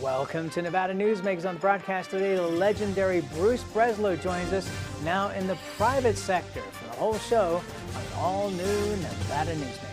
Welcome to Nevada Newsmakers. On the broadcast today, the legendary Bruce Breslow joins us, now in the private sector, for the whole show on an all-new Nevada Newsmakers.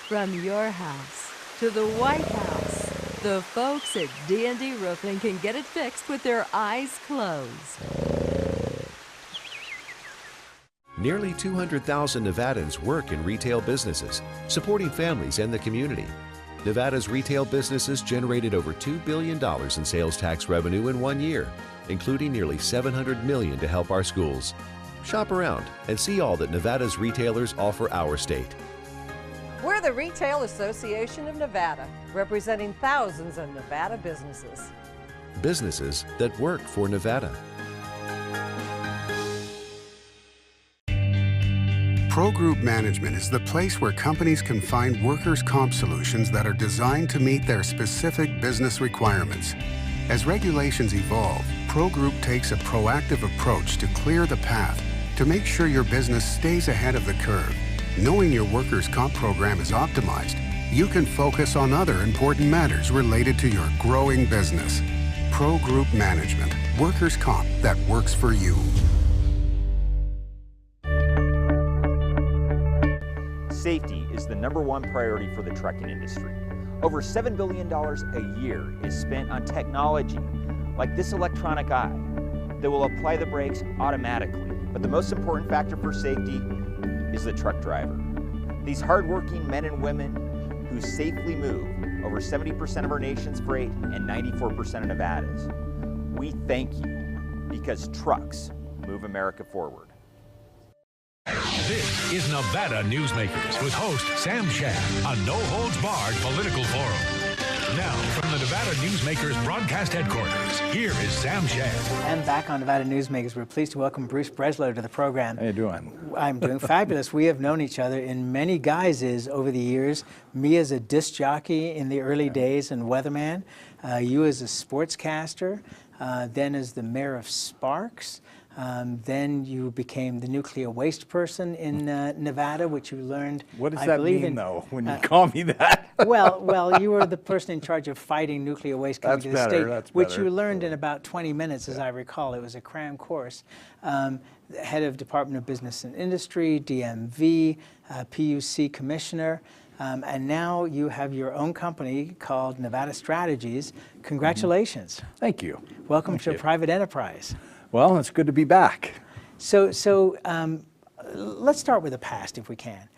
From your house to the White House, the folks at D&D Roofing can get it fixed with their eyes closed. Nearly 200,000 Nevadans work in retail businesses, supporting families and the community. Nevada's retail businesses generated over $2 billion in sales tax revenue in 1 year, including nearly $700 million to help our schools. Shop around and see all that Nevada's retailers offer our state. We're the Retail Association of Nevada, representing thousands of Nevada businesses. Businesses that work for Nevada. Pro Group Management is the place where companies can find workers' comp solutions that are designed to meet their specific business requirements. As regulations evolve, Pro Group takes a proactive approach to clear the path to make sure your business stays ahead of the curve. Knowing your workers' comp program is optimized, you can focus on other important matters related to your growing business. Pro Group Management, workers' comp that works for you. Safety is the #1 priority for the trucking industry. Over $7 billion a year is spent on technology, like this electronic eye, that will apply the brakes automatically. But the most important factor for safety is the truck driver. These hardworking men and women who safely move over 70% of our nation's freight and 94% of Nevada's. We thank you because trucks move America forward. This is Nevada Newsmakers with host Sam Shad, a no-holds-barred political forum. Now, from the Nevada Newsmakers broadcast headquarters, here is Sam Shad. And back on Nevada Newsmakers, we're pleased to welcome Bruce Breslow to the program. How you doing? I'm doing fabulous. We have known each other in many guises over the years. Me as a disc jockey in the early days and weatherman, you as a sportscaster, then as the mayor of Sparks. Then you became the nuclear waste person in Nevada, which you learned. What does that mean, though, when you call me that? well, you were the person in charge of fighting nuclear waste coming to the state, that's which better. you learned in about 20 minutes, as I recall. It was a cram course. Head of Department of Business and Industry, DMV, PUC commissioner, and now you have your own company called Nevada Strategies. Congratulations. Thank you. Welcome to private enterprise. Well, it's good to be back. So let's start with the past, if we can.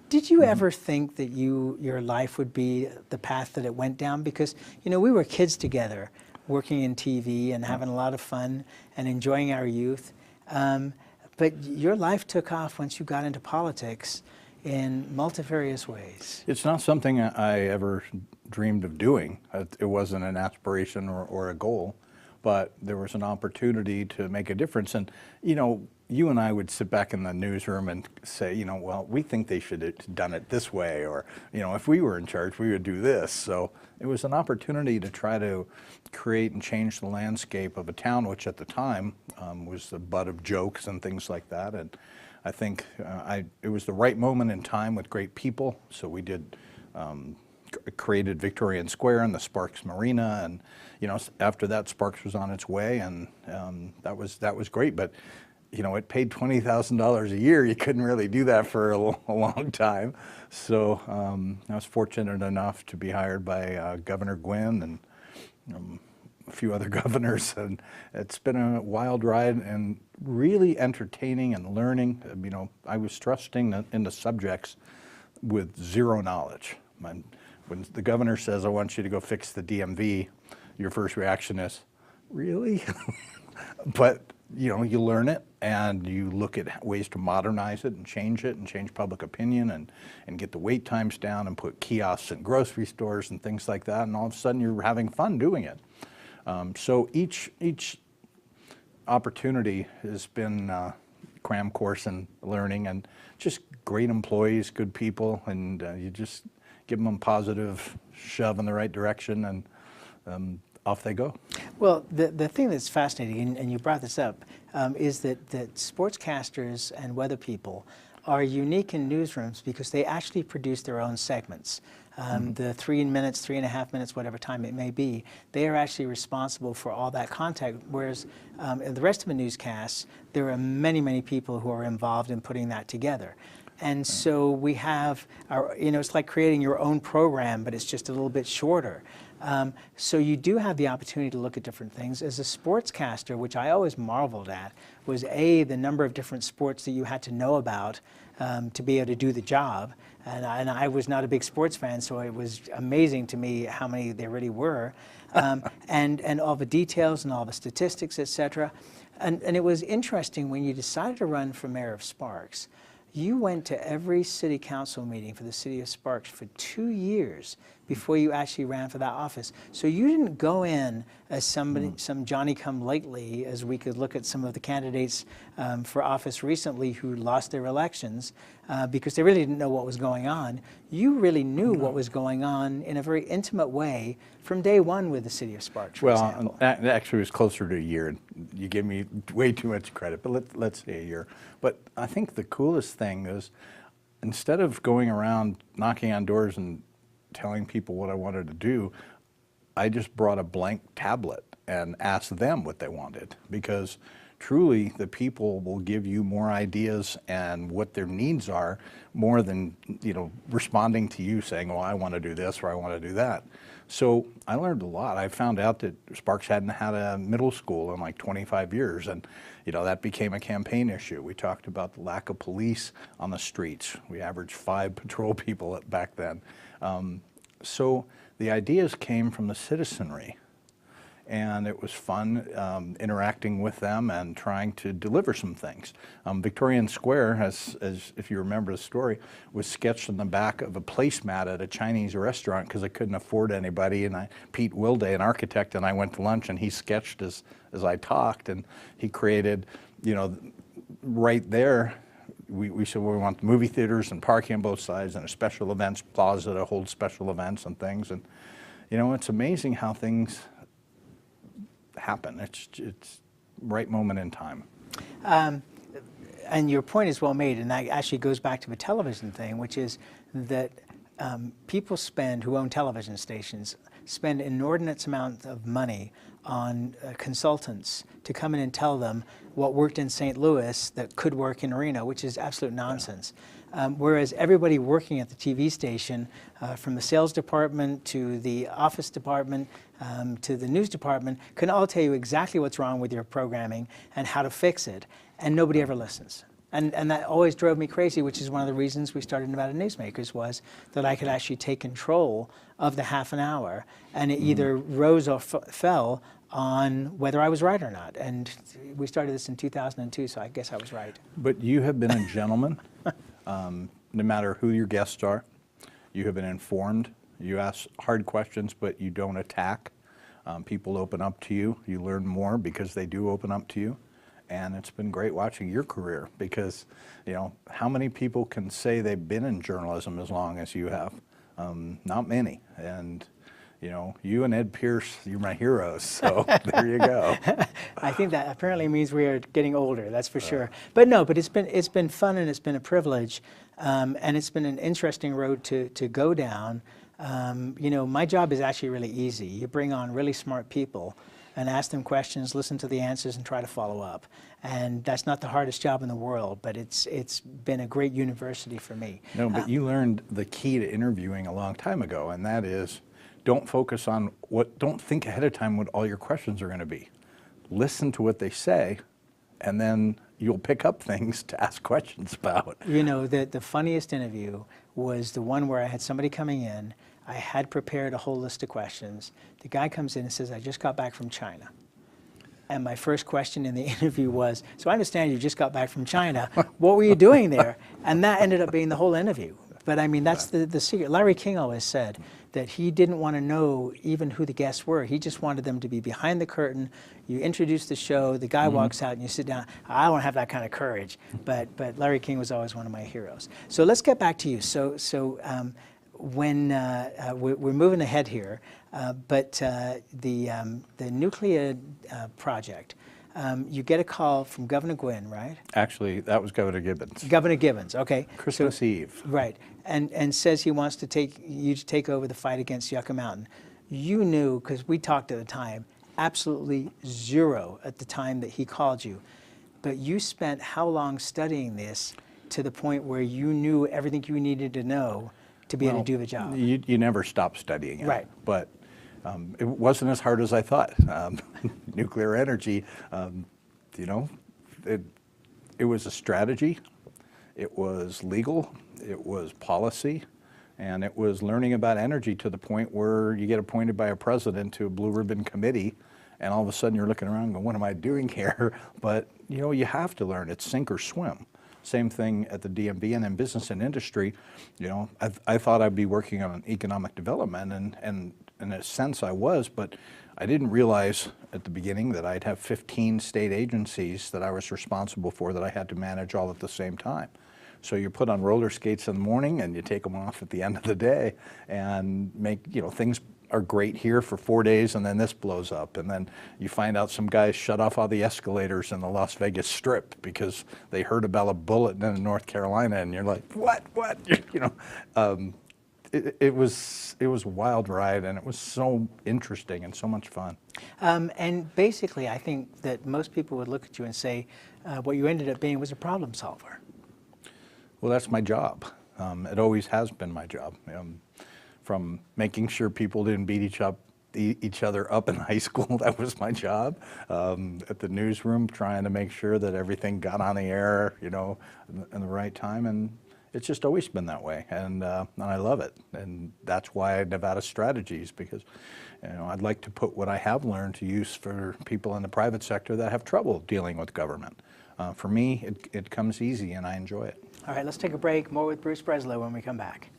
Did you ever think that your life would be the path that it went down? Because, you know, we were kids together, working in TV and having a lot of fun and enjoying our youth. But your life took off once you got into politics in multifarious ways. It's not something I ever dreamed of doing. It wasn't an aspiration or a goal. But there was an opportunity to make a difference. And, you know, you and I would sit back in the newsroom and say, you know, well, we think they should have done it this way, or, you know, if we were in charge, we would do this. So it was an opportunity to try to create and change the landscape of a town, which at the time was the butt of jokes and things like that. And I think it was the right moment in time with great people. So we did created Victorian Square and the Sparks Marina, and you know, after that Sparks was on its way, and that was great. But you know, it paid $20,000 a year. You couldn't really do that for a long time. So I was fortunate enough to be hired by Governor Gwynn and a few other governors, and it's been a wild ride and really entertaining and learning. You know, I was thrusting into subjects with zero knowledge. When the governor says, I want you to go fix the DMV, your first reaction is, really? But, you know, you learn it and you look at ways to modernize it and change public opinion and get the wait times down and put kiosks in grocery stores and things like that. And all of a sudden you're having fun doing it. So each opportunity has been cram course in learning, and just great employees, good people, and you just give them a positive shove in the right direction, and off they go. Well, the thing that's fascinating, and you brought this up, is that sportscasters and weather people are unique in newsrooms because they actually produce their own segments. The 3 minutes, 3.5 minutes, whatever time it may be, they are actually responsible for all that content, whereas in the rest of the newscasts, there are many, many people who are involved in putting that together. And so we have, it's like creating your own program, but it's just a little bit shorter. So you do have the opportunity to look at different things. As a sportscaster, which I always marveled at, was the number of different sports that you had to know about to be able to do the job. And I was not a big sports fan, so it was amazing to me how many there really were, and all the details and all the statistics, etc. And it was interesting when you decided to run for mayor of Sparks. You went to every city council meeting for the city of Sparks for 2 years before you actually ran for that office. So you didn't go in as somebody, some Johnny-come-lately, as we could look at some of the candidates for office recently who lost their elections because they really didn't know what was going on. You really knew what was going on in a very intimate way from day one with the city of Sparks, for example. Well, actually it was closer to a year. You give me way too much credit, but let's say a year. But I think the coolest thing is, instead of going around knocking on doors and telling people what I wanted to do, I just brought a blank tablet and asked them what they wanted, because truly the people will give you more ideas and what their needs are, more than responding to you saying, oh, I want to do this or I want to do that. So I learned a lot. I found out that Sparks hadn't had a middle school in like 25 years, and that became a campaign issue. We talked about the lack of police on the streets. We averaged 5 patrol people back then. So the ideas came from the citizenry, and it was fun interacting with them and trying to deliver some things. Victorian Square, as if you remember the story, was sketched on the back of a placemat at a Chinese restaurant because I couldn't afford anybody, and Pete Wilday, an architect, and I went to lunch, and he sketched as I talked, and he created, right there, we said, well, we want movie theaters and parking on both sides and a special events plaza to hold special events and things. And, it's amazing how things happen. It's right moment in time. And your point is well made, and that actually goes back to the television thing, which is that people who own television stations spend inordinate amounts of money on consultants to come in and tell them what worked in St. Louis that could work in Reno, which is absolute nonsense. Whereas everybody working at the TV station, from the sales department to the office department to the news department, can all tell you exactly what's wrong with your programming and how to fix it, and nobody ever listens. And that always drove me crazy, which is one of the reasons we started Nevada Newsmakers, was that I could actually take control of the half an hour, and it either rose or fell on whether I was right or not. And we started this in 2002, so I guess I was right. But you have been a gentleman, no matter who your guests are. You have been informed. You ask hard questions, but you don't attack. People open up to you. You learn more because they do open up to you. And it's been great watching your career, because, how many people can say they've been in journalism as long as you have? Not many. And, you and Ed Pierce, you're my heroes, so there you go. I think that apparently means we are getting older, that's for sure. But it's been fun, and it's been a privilege, and it's been an interesting road to go down. My job is actually really easy. You bring on really smart people and ask them questions, listen to the answers, and try to follow up. And that's not the hardest job in the world, but it's been a great university for me. No, but you learned the key to interviewing a long time ago, and that is, don't think ahead of time what all your questions are going to be. Listen to what they say, and then you'll pick up things to ask questions about. The funniest interview was the one where I had somebody coming in. I had prepared a whole list of questions. The guy comes in and says, I just got back from China. And my first question in the interview was, so I understand you just got back from China. What were you doing there? And that ended up being the whole interview. but I mean, that's the secret. Larry King always said that he didn't want to know even who the guests were. He just wanted them to be behind the curtain. You introduce the show, the guy walks out and you sit down. I don't have that kind of courage, but Larry King was always one of my heroes. So let's get back to you. When we're moving ahead here, but the nuclear project, you get a call from Governor Gwynn, right? Actually, that was Governor Gibbons. Governor Gibbons, okay. Christmas Eve. Right, and says he wants to take over the fight against Yucca Mountain. You knew, because we talked at the time, absolutely zero at the time that he called you. But you spent how long studying this to the point where you knew everything you needed to know to be able to do the job? You never stop studying it. Right. But it wasn't as hard as I thought. Nuclear energy, you know, it was a strategy, it was legal, it was policy, and it was learning about energy to the point where you get appointed by a president to a blue ribbon committee, and all of a sudden you're looking around going, what am I doing here? But, you know, you have to learn. It's sink or swim. Same thing at the DMV and in business and industry. You know, I thought I'd be working on economic development, and in a sense I was, but I didn't realize at the beginning that I'd have 15 state agencies that I was responsible for that I had to manage all at the same time. So you put on roller skates in the morning and you take them off at the end of the day and make, you know, things are great here for 4 days and then this blows up, and then you find out some guys shut off all the escalators in the Las Vegas Strip because they heard about a bullet in North Carolina, and you're like, what? You know, it was a wild ride, and it was so interesting and so much fun. And basically, I think that most people would look at you and say, what you ended up being was a problem solver. Well, that's my job. It always has been my job. From making sure people didn't beat each other up in high school, that was my job. At the newsroom, trying to make sure that everything got on the air, you know, in the right time, and it's just always been that way, and I love it. And that's why Nevada Strategies, because, you know, I'd like to put what I have learned to use for people in the private sector that have trouble dealing with government. For me, it comes easy, and I enjoy it. All right, let's take a break. More with Bruce Breslow when we come back.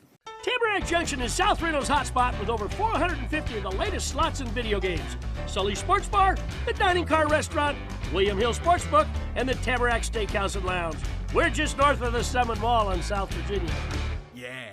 Tamarack Junction is South Reno's hotspot with over 450 of the latest slots and video games. Sully's Sports Bar, the Dining Car Restaurant, William Hill Sportsbook, and the Tamarack Steakhouse and Lounge. We're just north of the Summit Mall in South Virginia. Yeah.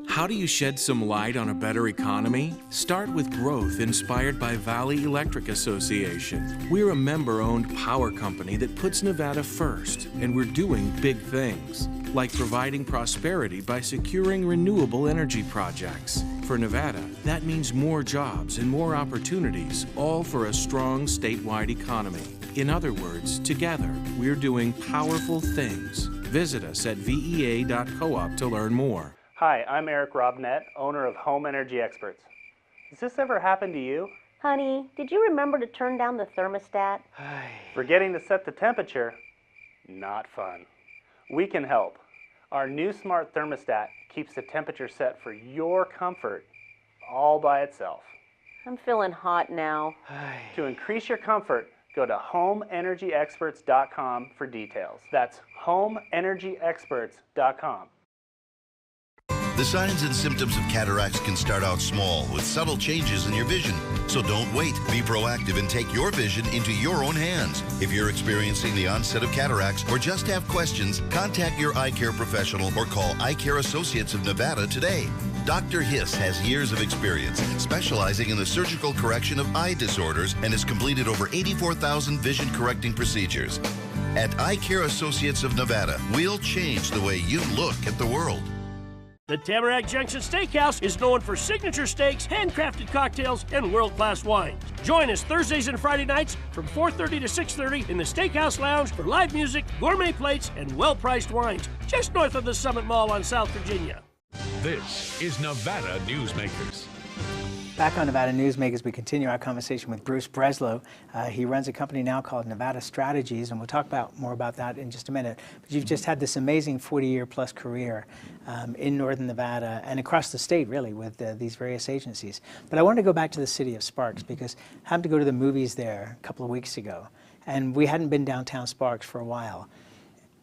How do you shed some light on a better economy? Start with growth inspired by Valley Electric Association. We're a member-owned power company that puts Nevada first, and we're doing big things, like providing prosperity by securing renewable energy projects. For Nevada, that means more jobs and more opportunities, all for a strong statewide economy. In other words, together, we're doing powerful things. Visit us at vea.coop to learn more. Hi, I'm Eric Robnett, owner of Home Energy Experts. Has this ever happened to you? Honey, did you remember to turn down the thermostat? Forgetting to set the temperature? Not fun. We can help. Our new smart thermostat keeps the temperature set for your comfort all by itself. I'm feeling hot now. To increase your comfort, go to homeenergyexperts.com for details. That's homeenergyexperts.com. The signs and symptoms of cataracts can start out small with subtle changes in your vision. So don't wait. Be proactive and take your vision into your own hands. If you're experiencing the onset of cataracts or just have questions, contact your eye care professional or call Eye Care Associates of Nevada today. Dr. Hiss has years of experience specializing in the surgical correction of eye disorders and has completed over 84,000 vision correcting procedures. At Eye Care Associates of Nevada, we'll change the way you look at the world. The Tamarack Junction Steakhouse is known for signature steaks, handcrafted cocktails, and world-class wines. Join us Thursdays and Friday nights from 4:30 to 6:30 in the Steakhouse Lounge for live music, gourmet plates, and well-priced wines, just north of the Summit Mall on South Virginia. This is Nevada Newsmakers. Back on Nevada Newsmakers, we continue our conversation with Bruce Breslow. He runs a company now called Nevada Strategies, and we'll talk more about that in just a minute. But you've just had this amazing 40-year-plus career in northern Nevada and across the state, really, with these various agencies. But I wanted to go back to the city of Sparks because I happened to go to the movies there a couple of weeks ago, and we hadn't been downtown Sparks for a while.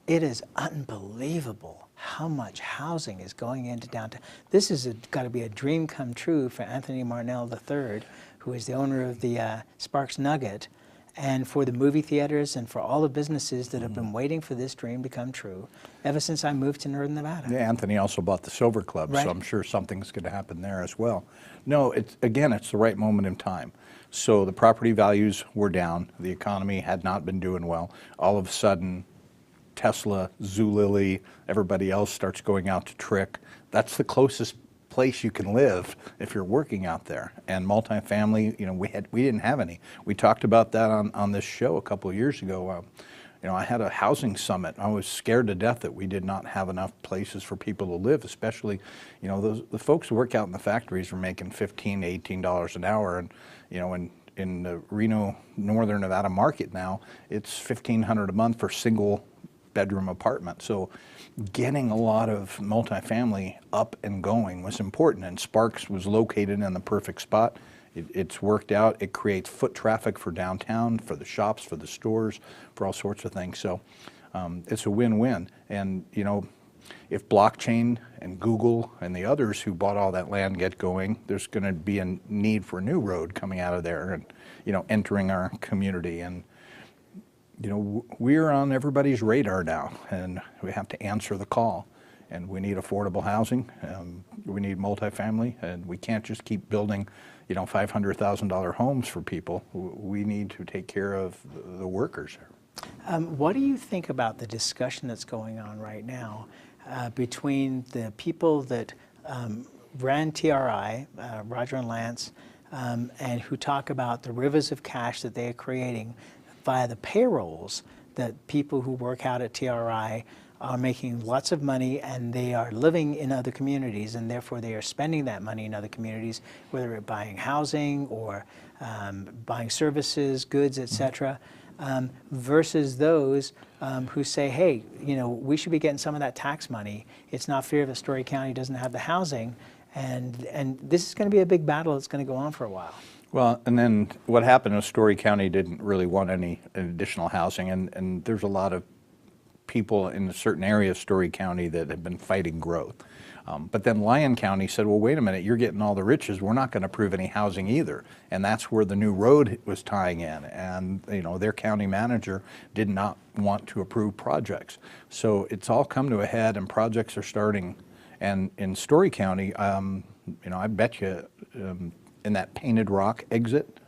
it is unbelievable how much housing is going into downtown. This is got to be a dream come true for Anthony Marnell III, who is the owner of the Sparks Nugget, and for the movie theaters and for all the businesses that have been waiting for this dream to come true ever since I moved to Northern Nevada. Yeah, Anthony also bought the Silver Club, Right. so I'm sure something's going to happen there as well. No, it's the right moment in time. So the property values were down. The economy had not been doing well. All of a sudden, Tesla, Zulily, everybody else starts going out to Trick. That's the closest place you can live if you're working out there. And multifamily, you know, we didn't have any. We talked about that on this show a couple of years ago. You know, I had a housing summit. I was scared to death that we did not have enough places for people to live, especially, you know, the folks who work out in the factories are making $15 to $18 an hour, and you know, in the Reno, Northern Nevada market now, it's $1,500 a month for single bedroom apartment. So getting a lot of multifamily up and going was important, and Sparks was located in the perfect spot. It's worked out. It creates foot traffic for downtown, for the shops, for the stores, for all sorts of things. So it's a win-win. And you know, if blockchain and Google and the others who bought all that land get going, there's going to be a need for a new road coming out of there and, you know, entering our community. And you know, we're on everybody's radar now, and we have to answer the call. And we need affordable housing. We need multifamily, and we can't just keep building, you know, $500,000 homes for people. We need to take care of the workers. What do you think about the discussion that's going on right now between the people that ran TRI, Roger and Lance, and who talk about the rivers of cash that they are creating via the payrolls that people who work out at TRI are making lots of money, and they are living in other communities, and therefore they are spending that money in other communities, whether it's buying housing or buying services, goods, etc., versus those who say, hey, you know, we should be getting some of that tax money. It's not fair that Story County doesn't have the housing, and this is going to be a big battle that's going to go on for a while. Well, and then what happened is Story County didn't really want any additional housing, and there's a lot of people in a certain area of Story County that have been fighting growth. But then Lyon County said, well, wait a minute, you're getting all the riches, we're not going to approve any housing either. And that's where the new road was tying in. And you know, their county manager did not want to approve projects. So it's all come to a head, and projects are starting. And in Story County, you know, I bet you in that Painted Rock exit,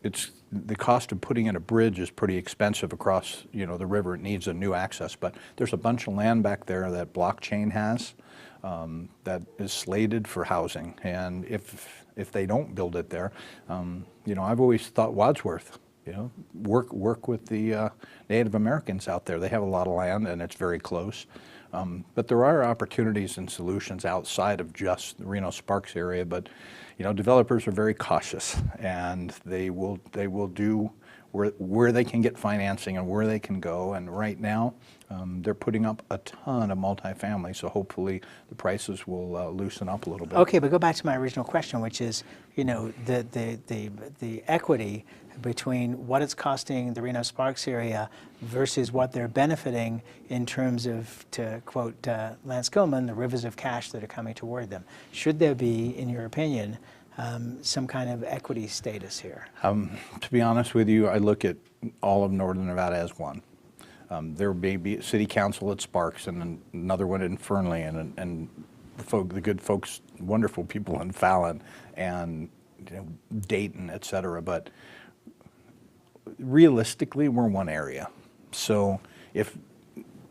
it's the cost of putting in a bridge is pretty expensive across, you know, the river. It needs a new access, but there's a bunch of land back there that blockchain has that is slated for housing. And if they don't build it there, you know, I've always thought Wadsworth, you know, work with the Native Americans out there. They have a lot of land, and it's very close. But there are opportunities and solutions outside of just the Reno Sparks area. But you know, developers are very cautious, and they will do where they can get financing and where they can go. And right now, they're putting up a ton of multifamily. So hopefully, the prices will loosen up a little bit. Okay, but go back to my original question, which is, you know, the equity between what it's costing the Reno Sparks area versus what they're benefiting in terms of, to quote Lance Gilman, the rivers of cash that are coming toward them. Should there be, in your opinion, some kind of equity status here? To be honest with you, I look at all of Northern Nevada as one. There may be a city council at Sparks and another one in Fernley, and the good folks, wonderful people in Fallon and, you know, Dayton, et cetera. But realistically, we're one area. So if,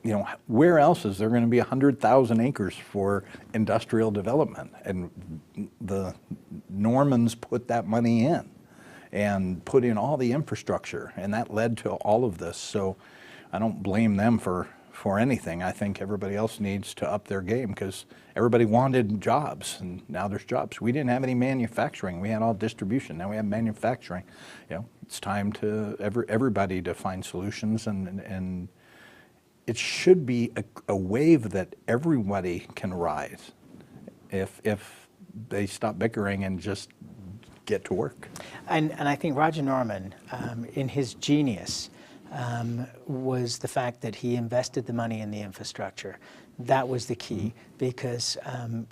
you know, where else is there going to be 100,000 acres for industrial development? And the Normans put that money in and put in all the infrastructure, and that led to all of this. So I don't blame them for anything. I think everybody else needs to up their game, because everybody wanted jobs, and now there's jobs. We didn't have any manufacturing. We had all distribution. Now we have manufacturing. You know, it's time to everybody to find solutions, and it should be a wave that everybody can rise if they stop bickering and just get to work. And I think Roger Norman, in his genius, was the fact that he invested the money in the infrastructure. That was the key, because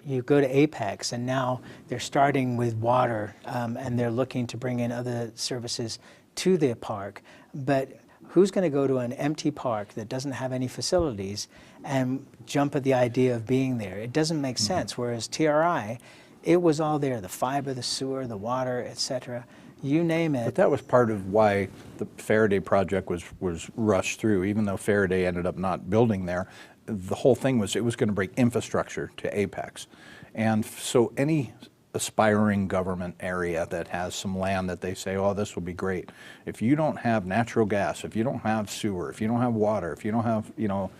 you go to Apex and now they're starting with water and they're looking to bring in other services to the park. But who's going to go to an empty park that doesn't have any facilities and jump at the idea of being there? It doesn't make sense. Whereas TRI, it was all there, the fiber, the sewer, the water, etc. You name it. But that was part of why the Faraday project was rushed through. Even though Faraday ended up not building there, the whole thing was it was going to bring infrastructure to Apex. And so any aspiring government area that has some land that they say, oh, this will be great. If you don't have natural gas, if you don't have sewer, if you don't have water, if you don't have, you know,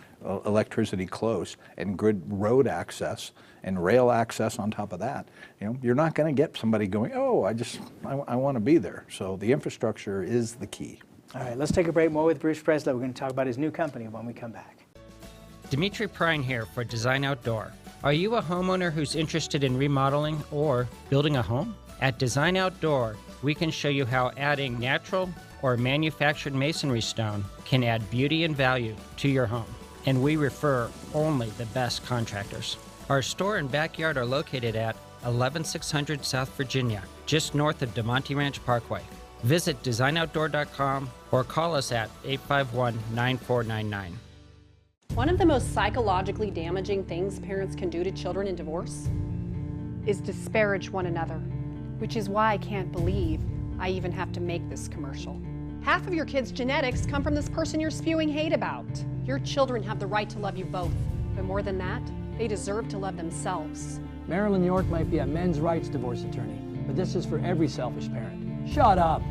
electricity close and good road access and rail access on top of that, you know, you're not going to get somebody going, oh, I want to be there. So the infrastructure is the key. All right, let's take a break. More with Bruce Breslow. We're going to talk about his new company when we come back. Dimitri Prine here for Design Outdoor. Are you a homeowner who's interested in remodeling or building a home? At Design Outdoor, we can show you how adding natural or manufactured masonry stone can add beauty and value to your home. And we refer only the best contractors. Our store and backyard are located at 11600 South Virginia, just north of DeMonte Ranch Parkway. Visit designoutdoor.com or call us at 851-9499. One of the most psychologically damaging things parents can do to children in divorce is disparage one another, which is why I can't believe I even have to make this commercial. Half of your kids' genetics come from this person you're spewing hate about. Your children have the right to love you both, but more than that, they deserve to love themselves. Marilyn York might be a men's rights divorce attorney, but this is for every selfish parent. Shut up.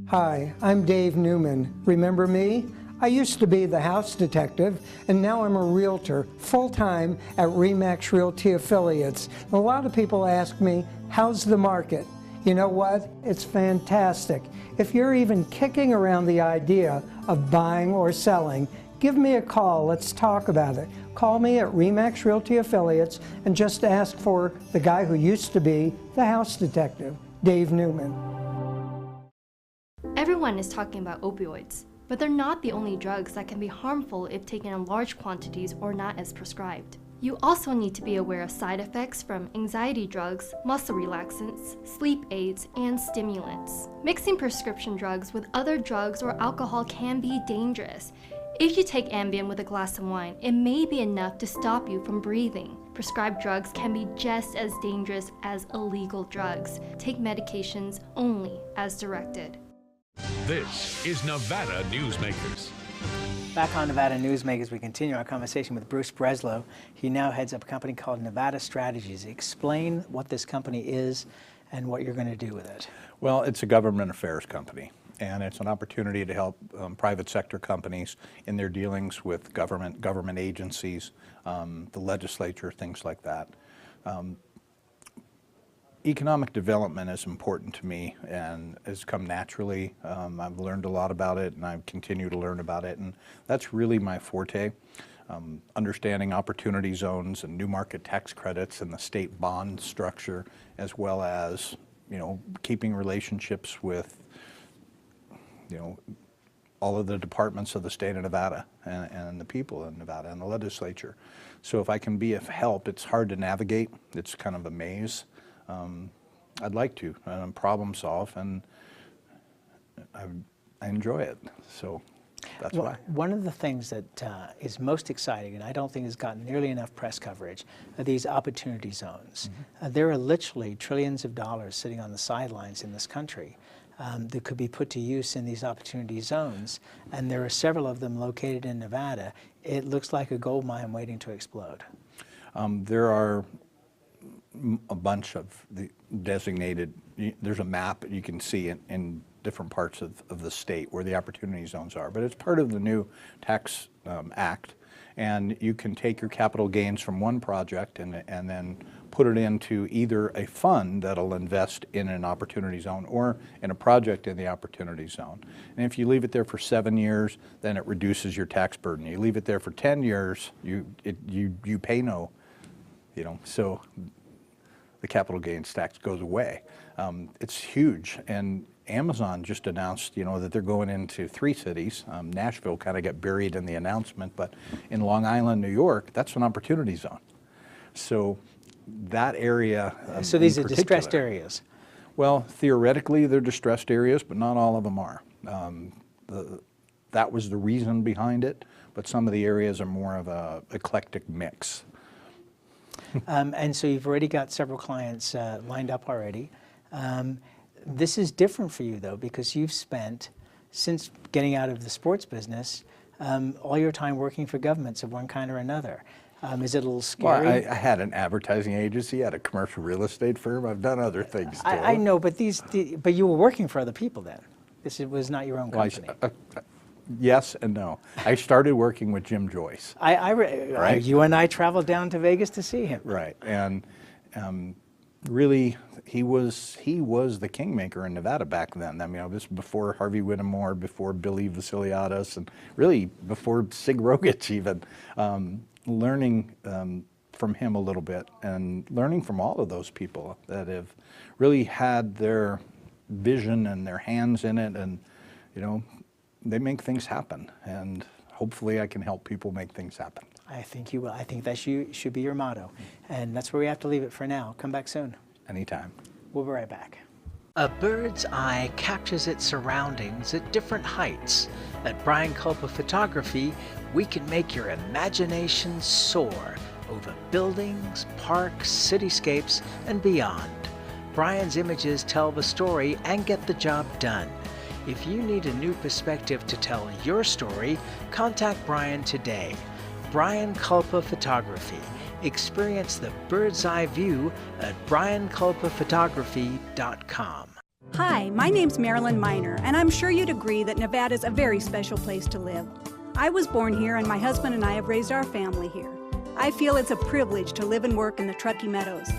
Hi, I'm Dave Newman. Remember me? I used to be the house detective, and now I'm a realtor, full-time at RE/MAX Realty Affiliates. A lot of people ask me, how's the market? You know what? It's fantastic. If you're even kicking around the idea of buying or selling, give me a call. Let's talk about it. Call me at RE/MAX Realty Affiliates and just ask for the guy who used to be the house detective, Dave Newman. Everyone is talking about opioids, but they're not the only drugs that can be harmful if taken in large quantities or not as prescribed. You also need to be aware of side effects from anxiety drugs, muscle relaxants, sleep aids, and stimulants. Mixing prescription drugs with other drugs or alcohol can be dangerous. If you take Ambien with a glass of wine, it may be enough to stop you from breathing. Prescribed drugs can be just as dangerous as illegal drugs. Take medications only as directed. This is Nevada Newsmakers. Back on Nevada Newsmakers, we continue our conversation with Bruce Breslow. He now heads up a company called Nevada Strategies. Explain what this company is and what you're going to do with it. Well, it's a government affairs company, and it's an opportunity to help private sector companies in their dealings with government agencies, the legislature, things like that. Economic development is important to me and has come naturally. I've learned a lot about it, and I continue to learn about it, and that's really my forte. Understanding opportunity zones and new market tax credits and the state bond structure, as well as, you know, keeping relationships with, you know, all of the departments of the state of Nevada and the people in Nevada and the legislature. So if I can be of help, it's hard to navigate. It's kind of a maze. I'd like to problem solve, and I enjoy it. So that's why. One of the things that is most exciting, and I don't think has gotten nearly enough press coverage, are these opportunity zones. There are literally trillions of dollars sitting on the sidelines in this country that could be put to use in these opportunity zones, and there are several of them located in Nevada. It looks like a gold mine waiting to explode. There are a bunch of the designated, there's a map you can see in different parts of the state where the opportunity zones are, but it's part of the new tax act, and you can take your capital gains from one project and then put it into either a fund that'll invest in an opportunity zone or in a project in the opportunity zone. And if you leave it there for 7 years, then it reduces your tax burden. You leave it there for 10 years, you pay no, you know, so the capital gains tax goes away. It's huge, and Amazon just announced, that they're going into 3 cities. Nashville kind of got buried in the announcement, but in Long Island, New York, that's an opportunity zone. So that area. So these are distressed areas. Well, theoretically, they're distressed areas, but not all of them are. That was the reason behind it, but some of the areas are more of a eclectic mix. And so you've already got several clients lined up already. This is different for you, though, because you've spent, since getting out of the sports business, all your time working for governments of one kind or another. Is it a little scary? Well, I had an advertising agency, I had a commercial real estate firm. I've done other things too. I know, but but you were working for other people then. This was not your own company. Yes and no. I started working with Jim Joyce. Right? You and I traveled down to Vegas to see him. Right, and really, he was the kingmaker in Nevada back then. I mean, this was before Harvey Whittemore, before Billy Vasiliadis, and really before Sig Rogich even. Learning from him a little bit, and learning from all of those people that have really had their vision and their hands in it, and they make things happen, and hopefully I can help people make things happen. I think you will. I think that should be your motto, and that's where we have to leave it for now. Come back soon. Anytime. We'll be right back. A bird's eye captures its surroundings at different heights. At Brian Culpa Photography, we can make your imagination soar over buildings, parks, cityscapes, and beyond. Brian's images tell the story and get the job done. If you need a new perspective to tell your story, contact Brian today. Brian Culpa Photography. Experience the bird's eye view at brianculpaphotography.com. Hi, my name's Marilyn Miner, and I'm sure you'd agree that Nevada's a very special place to live. I was born here, and my husband and I have raised our family here. I feel it's a privilege to live and work in the Truckee Meadows.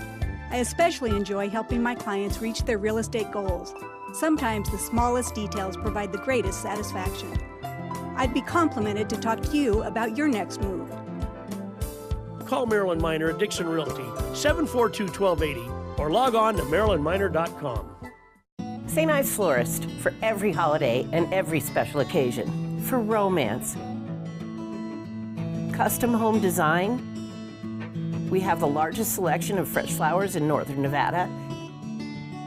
I especially enjoy helping my clients reach their real estate goals. Sometimes the smallest details provide the greatest satisfaction. I'd be complimented to talk to you about your next move. Call Marilyn Miner at Dixon Realty, 742-1280, or log on to marilynminer.com. St. Ives Florist, for every holiday and every special occasion. For romance. Custom home design. We have the largest selection of fresh flowers in northern Nevada.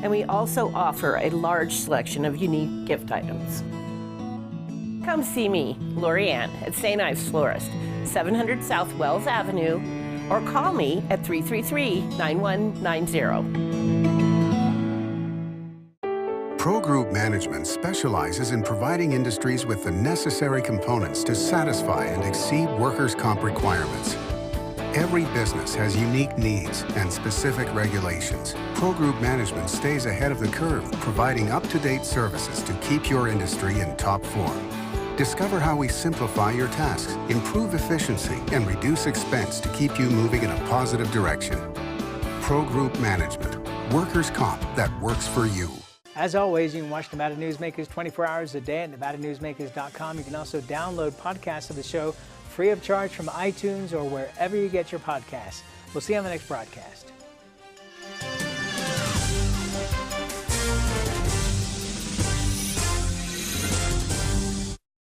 And we also offer a large selection of unique gift items. Come see me, Lori Ann, at St. Ives Florist, 700 South Wells Avenue, or call me at 333-9190. Pro Group Management specializes in providing industries with the necessary components to satisfy and exceed workers' comp requirements. Every business has unique needs and specific regulations. Pro Group Management stays ahead of the curve, providing up-to-date services to keep your industry in top form. Discover how we simplify your tasks, improve efficiency, and reduce expense to keep you moving in a positive direction. Pro Group Management, workers' comp that works for you. As always, you can watch Nevada Newsmakers 24 hours a day at NevadaNewsmakers.com. You can also download podcasts of the show free of charge from iTunes or wherever you get your podcasts. We'll see you on the next broadcast.